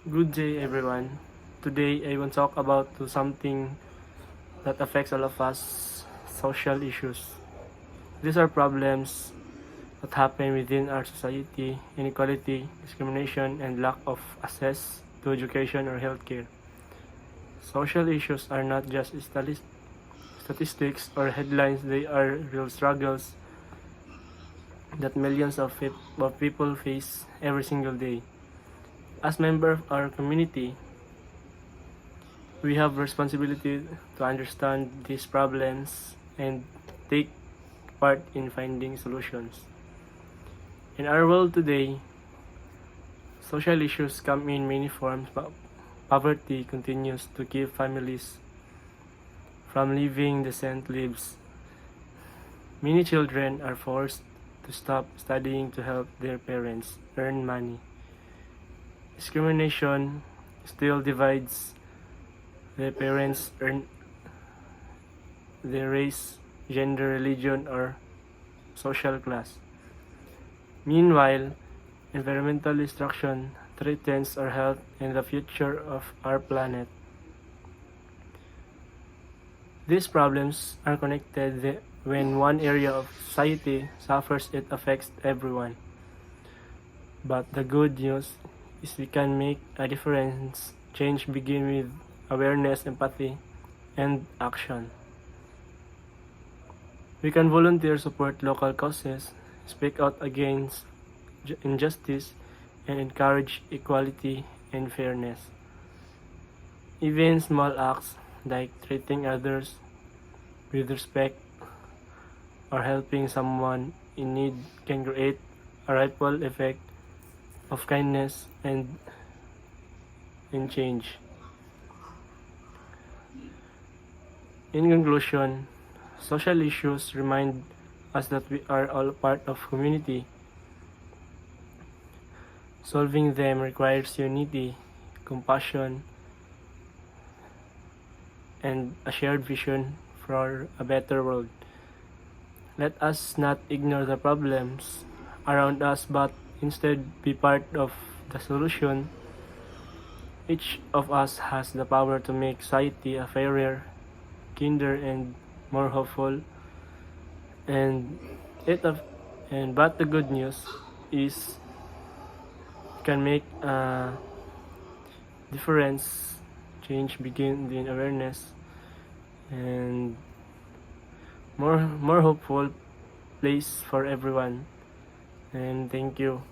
Good day, everyone. Today, I want to talk about something that affects all of us: social issues. These are problems that happen within our society: inequality, discrimination, and lack of access to education or healthcare. Social issues are not just statistics or headlines, they are real struggles that millions of people face every single day. As members of our community, we have responsibility to understand these problems and take part in finding solutions. In our world today, social issues come in many forms. Poverty continues to keep families from living decent lives. Many children are forced to stop studying to help their parents earn money. Discrimination still divides their parents earn their race, gender, religion, or social class. Meanwhile, environmental destruction threatens our health and the future of our planet. These problems are connected. When one area of society suffers, it affects everyone. But the good news is we can make a difference. Change begins with awareness, empathy, and action. We can volunteer, support local causes, speak out against injustice, and encourage equality and fairness. Even small acts like treating others with respect or helping someone in need can create a ripple effect of kindness and change. In conclusion, social issues remind us that we are all part of community. Solving them requires unity, compassion, and a shared vision for a better world. Let us not ignore the problems around us, but instead be part of the solution. Each of us has the power to make society a fairer, kinder, and more hopeful. And it of and but the good news is can make a difference. Change begin in awareness and more hopeful place for everyone. And thank you.